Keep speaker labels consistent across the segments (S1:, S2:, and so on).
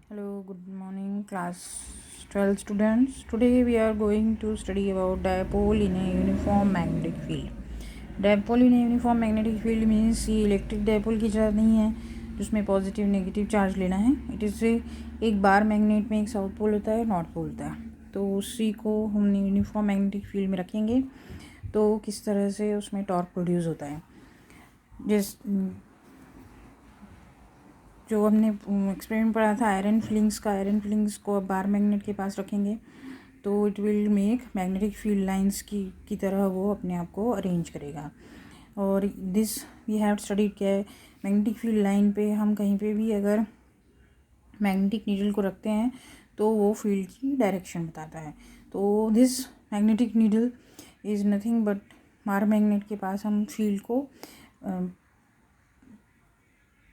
S1: Hello, good morning, class 12 students. Today we are going to study about dipole in a uniform magnetic field. Dipole in a uniform magnetic field means ये electric dipole की तरह नहीं है जिसमें positive negative charge लेना है. It is एक bar magnet में एक साउथ पोल होता है, नॉर्थ पोल होता है. तो उसी को हम यूनिफॉर्म मैग्नेटिक फील्ड में रखेंगे तो किस तरह से उसमें टॉर्क प्रोड्यूस होता है. जिस जो हमने एक्सपेरिमेंट पढ़ा था आयरन फिलिंग्स को बार मैग्नेट के पास रखेंगे तो it will make magnetic field lines की तरह वो अपने आप को अरेंज करेगा. और दिस वी हैव स्टडीड क्या है, मैग्नेटिक फील्ड लाइन पे हम कहीं पे भी अगर मैग्नेटिक नीडल को रखते हैं तो वो फील्ड की डायरेक्शन बताता है. तो this magnetic needle is nothing but bar magnet के पास हम फील्ड को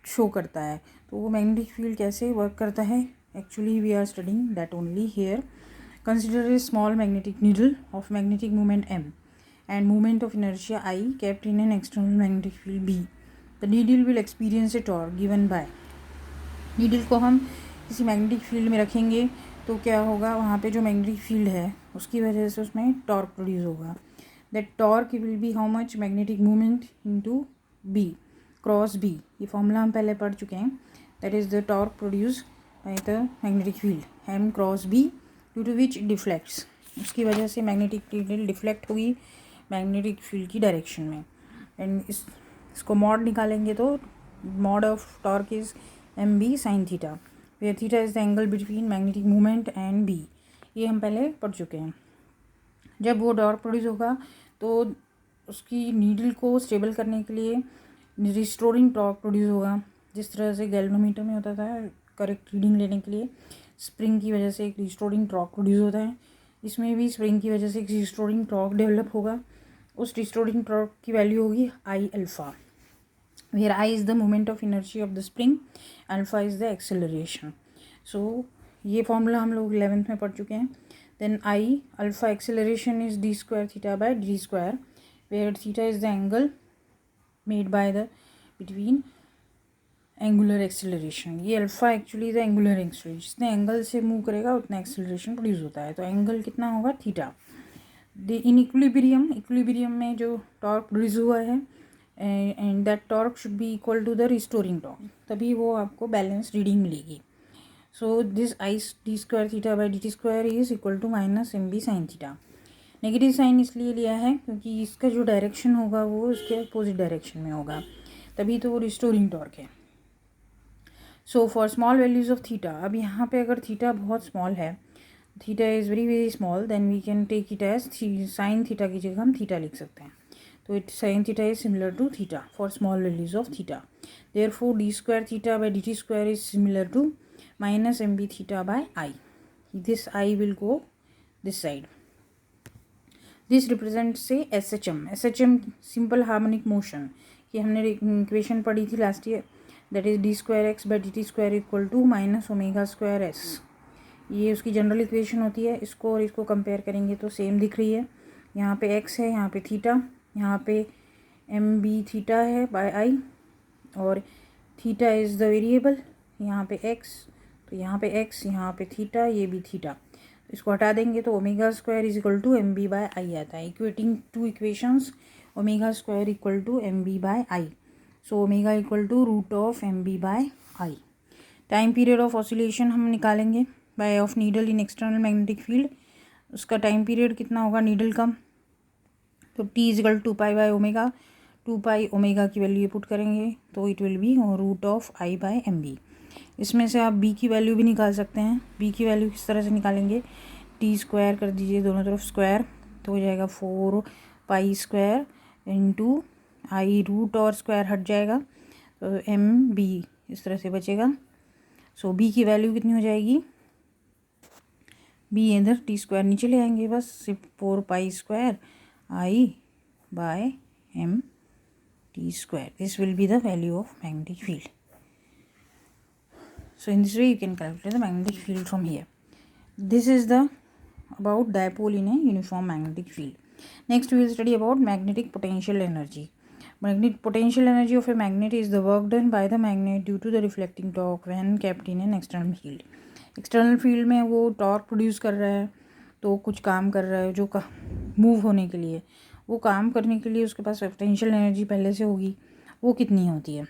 S1: शो करता है. तो वो मैग्नेटिक फील्ड कैसे वर्क करता है, actually we are studying that only here. Consider a small magnetic needle of magnetic moment m and moment of inertia I kept in an external magnetic field B. The needle will experience a torque given by. Needle को हम किसी magnetic field में रखेंगे तो क्या होगा, वहाँ पे जो मैग्नेटिक फील्ड है उसकी वजह से उसमें टॉर्क प्रोड्यूस होगा. That torque will be how much magnetic movement into B cross B. ये फॉर्मूला हम पहले पढ़ चुके हैं. That is the torque produce by the magnetic field M cross B due to which deflects. उसकी वजह से मैग्नेटिक फील्ड डिफ्लेक्ट होगी मैग्नेटिक फील्ड की डायरेक्शन में. एंड इसको मॉड निकालेंगे तो mod of torque is M B sine theta, where theta is the angle between magnetic movement and B. ये हम पहले पढ़ चुके हैं. जब वो टॉर्क प्रोड्यूस होगा तो उसकी नीडल को स्टेबल करने के लिए रिस्टोरिंग टॉर्क प्रोड्यूस होगा. जिस तरह से गैल्वेनोमीटर में होता था करेक्ट रीडिंग लेने के लिए स्प्रिंग की वजह से एक रिस्टोरिंग टॉर्क प्रोड्यूस होता है, इसमें भी स्प्रिंग की वजह से एक रिस्टोरिंग टॉर्क डेवलप होगा. उस रिस्टोरिंग टॉर्क की वैल्यू होगी I alpha, where I is the moment of inertia of the spring, alpha is the acceleration. So ये फॉर्मूला हम लोग 11th में पढ़ चुके हैं. Then I alpha acceleration is d square theta by d square, where theta is the angle made by the between angular acceleration. ये alpha actually the angular acceleration, जितने angle से मूव करेगा उतना एक्सेलरेशन प्रोड्यूस होता है. तो angle कितना होगा, थीटा. इन इक्विलिब्रियम में जो टॉर्क प्रोड्यूस हुआ है and that torque should be equal to the restoring torque, तभी वो आपको बैलेंस रीडिंग मिलेगी. So this I d square theta by d t square is equal to minus M B sine theta. Negative sine इसलिए लिया है क्योंकि इसका जो डायरेक्शन होगा वो उसके अपोजिट डायरेक्शन में होगा, तभी तो वो रिस्टोरिंग टॉर्क है. So for small values of theta, अब यहाँ पे अगर थीटा बहुत स्मॉल है, theta is very very small, then we can take it as sine theta की जगह हम थीटा लिख सकते हैं. तो it sine theta is similar to theta for small values of theta. Therefore d square theta by d t square is similar to minus M B theta by I. This I will go this side. This represent से S H M simple harmonic motion की हमने equation पढ़ी थी last year. That is d square x by d t square equal to minus omega square s. ये उसकी general equation होती है. इसको और इसको कंपेयर करेंगे तो सेम दिख रही है. यहाँ पे एक्स है, यहाँ पे थीटा, यहाँ पे एम बी थीटा है बाय आई, और थीटा इज़ द वेरिएबल. यहाँ पे एक्स, तो यहाँ पे एक्स, यहाँ पे थीटा, ये भी थीटा. इसको हटा देंगे तो omega square is equal to M B by I आता है. Equating two equations, omega square equal to M B by I. So omega equal to root of M B by I. Time period of oscillation हम निकालेंगे by of needle in external magnetic field. उसका time period कितना होगा needle का, तो T is equal to pi by omega. 2 pi omega की value put करेंगे तो it will be root of I by M B. इसमें से आप बी की वैल्यू भी निकाल सकते हैं. बी की वैल्यू किस तरह से निकालेंगे, टी स्क्वायर कर दीजिए दोनों तरफ स्क्वायर, तो हो जाएगा 4 पाई स्क्वायर इंटू आई, रूट और स्क्वायर हट जाएगा तो एम बी इस तरह से बचेगा. सो बी की वैल्यू कितनी हो जाएगी, बी इधर टी स्क्वायर नीचे ले आएंगे, बस सिर्फ 4 pi square I by M T square. This will be the value of magnetic field. So in this way you can calculate the magnetic field from here. This is the about dipole in a uniform magnetic field. Next we will study about magnetic potential energy. Magnet potential energy of a magnet is the work done by the magnet due to the reflecting torque when kept in an external field. External field में वो torque produce कर रहा है, तो कुछ काम कर रहा है जो मूव होने के लिए, वो काम करने के लिए उसके पास पोटेंशियल एनर्जी पहले से होगी, वो कितनी होती है,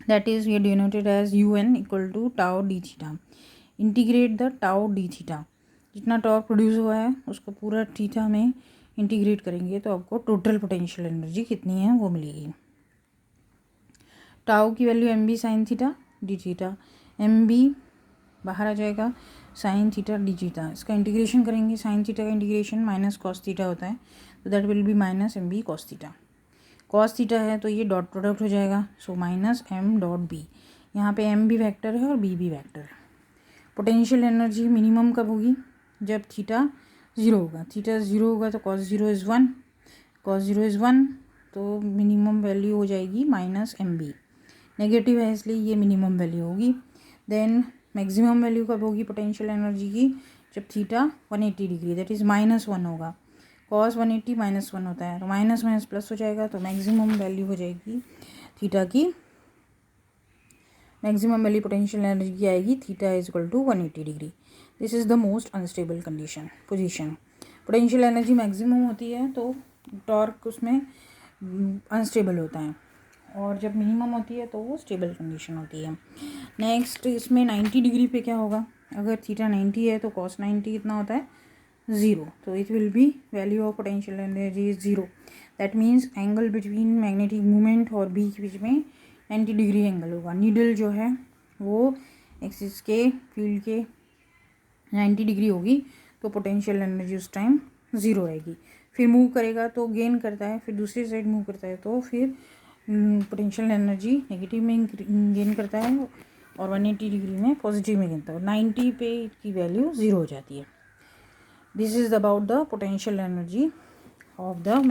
S1: दैट इज़ ये denoted as UN equal to tau d theta. Integrate the tau d theta, जितना टॉर्क प्रोड्यूस हुआ है उसको पूरा थीटा में इंटीग्रेट करेंगे तो आपको टोटल पोटेंशियल एनर्जी कितनी है वो मिलेगी. टाउ की value MB sine theta D theta, MB बाहर आ जाएगा, साइन थीटा डी थीटा, इसका इंटीग्रेशन करेंगे, साइन थीटा का इंटीग्रेशन माइनस कॉस थीटा होता है, तो that will be minus MB cos theta. Cos theta है तो ये डॉट प्रोडक्ट हो जाएगा, so minus M dot B. यहाँ पे M भी वेक्टर है और B भी वेक्टर है. पोटेंशियल एनर्जी मिनिमम कब होगी, जब थीटा 0 होगा. थीटा 0 होगा तो cos 0 इज़ 1, cos 0 इज़ 1, तो मिनिमम वैल्यू हो जाएगी माइनस MB. नेगेटिव है इसलिए ये मिनिमम वैल्यू होगी. देन मैक्सिमम वैल्यू कब होगी पोटेंशियल एनर्जी की, जब थीटा 180 डिग्री दैट इज़ -1 होगा. cos 180 -1 होता है, तो माइनस माइनस प्लस हो जाएगा, तो मैक्सिमम वैल्यू हो जाएगी थीटा की, मैक्सिमम वैल्यू पोटेंशियल एनर्जी की आएगी theta is equal to 180 degree. This is the most unstable position. Potential energy maximum होती है तो टॉर्क उसमें अनस्टेबल होता है, और जब मिनिमम होती है तो वो स्टेबल कंडीशन होती है. नेक्स्ट इसमें 90 डिग्री पे क्या होगा, अगर थीटा 90 है तो cos 90 कितना होता है 0, तो it will B value of potential energy is 0. That means angle between magnetic movement और बी के बीच में 90 डिग्री एंगल होगा. नीडल जो है वो एक्सिस के फील्ड के 90 डिग्री होगी, तो पोटेंशियल एनर्जी उस टाइम 0 आएगी. फिर मूव करेगा तो गेन करता है, फिर दूसरी साइड मूव करता है तो फिर पोटेंशियल एनर्जी नेगेटिव में गेन करता है और 180 डिग्री में पॉजिटिव में गिनता है. 90 पे की वैल्यू 0 हो जाती है. This is about the potential energy of the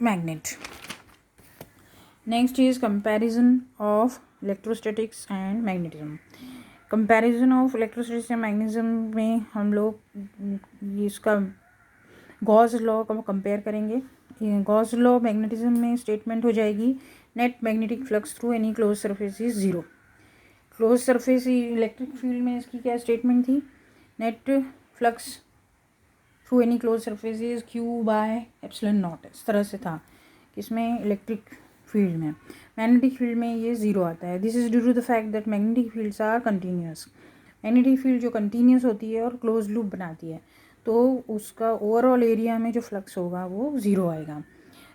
S1: magnet. Next is comparison of electrostatics and magnetism. Comparison of electrostatics and magnetism में हम लोग इसका गॉस लॉ का कंपेयर करेंगे. गॉस लॉ मैग्नेटिज्म में स्टेटमेंट हो जाएगी net magnetic flux through any close surface is 0. Close surface electric field में इसकी क्या स्टेटमेंट थी, net flux through any close surface is Q/ε0. इस तरह से था किसमें, इलेक्ट्रिक फील्ड में. मैग्नेटिक फील्ड में ये 0 आता है. This is due to the fact that magnetic fields are continuous. Magnetic field जो कंटिन्यूस होती है और क्लोज लूप बनाती है, तो उसका ओवरऑल एरिया में जो फ्लक्स होगा वो 0 आएगा.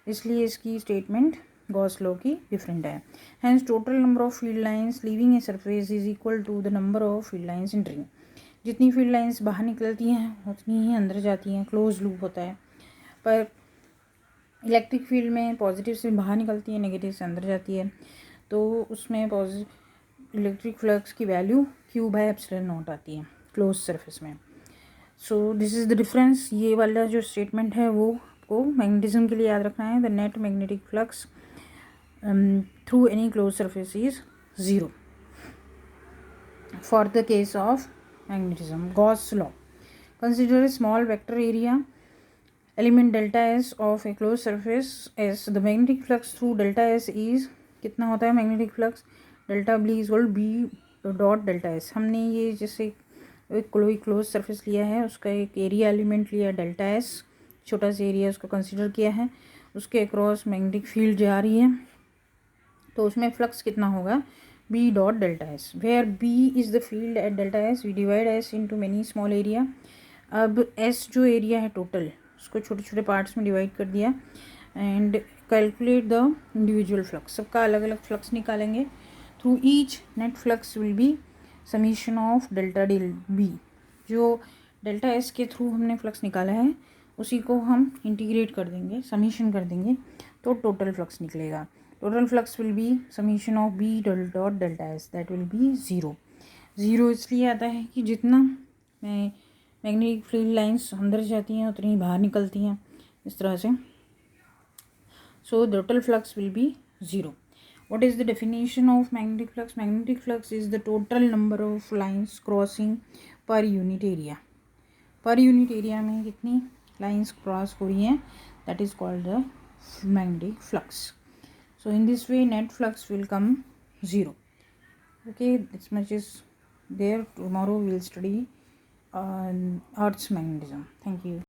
S1: इसलिए इसकी स्टेटमेंट गॉस लॉ की डिफरेंट है. Hence total number of field lines leaving a surface is equal to the number of field lines entering. जितनी फील्ड लाइंस बाहर निकलती हैं उतनी ही अंदर जाती हैं, क्लोज लूप होता है. पर इलेक्ट्रिक फील्ड में पॉजिटिव से बाहर निकलती है, नेगेटिव से अंदर जाती है, तो उसमें इलेक्ट्रिक फ्लक्स की वैल्यू Q/ε0 आती है क्लोज सरफेस में. So this is the difference. ये वाला जो स्टेटमेंट है वो आपको मैग्नेटिज्म के लिए याद रखना है. The net magnetic flux through any close surface is 0 for the case of magnetism. Gauss law. Consider a small vector area element delta S of a closed surface S. The magnetic flux through delta S is कितना होता है magnetic flux, delta B is equal B dot delta S. हमने ये जैसे एक कोई close surface लिया है, उसका एक एरिया एलिमेंट लिया डेल्टा S, छोटा सा एरिया उसको कंसिडर किया है, उसके अक्रॉस मैग्नेटिक फील्ड जा रही है, तो उसमें फ्लक्स कितना होगा B dot delta S. Where B is the field at delta S, we divide S into many small area. अब S जो एरिया है टोटल, उसको छोटे छोटे पार्ट्स में डिवाइड कर दिया and calculate the individual flux. सबका अलग अलग फ्लक्स निकालेंगे. Through each net flux will be summation of delta del B. जो डेल्टा S के थ्रू हमने फ्लक्स निकाला है उसी को हम इंटीग्रेट कर देंगे, समीशन कर देंगे, तो टोटल फ्लक्स निकलेगा. Total flux will be summation of B dot delta S, that will be 0. 0 इसलिए आता है कि जितना मैग्नेटिक फील्ड लाइंस अंदर जाती हैं उतनी बाहर निकलती हैं, इस तरह से. So total flux will B 0. What is the definition of magnetic flux? Magnetic flux is the total number of lines crossing per unit area. Per unit area में कितनी लाइंस क्रॉस हो रही हैं, that is called the magnetic flux. So in this way net flux will come 0. Okay, this much is there. Tomorrow we'll study Earth's magnetism. Thank you.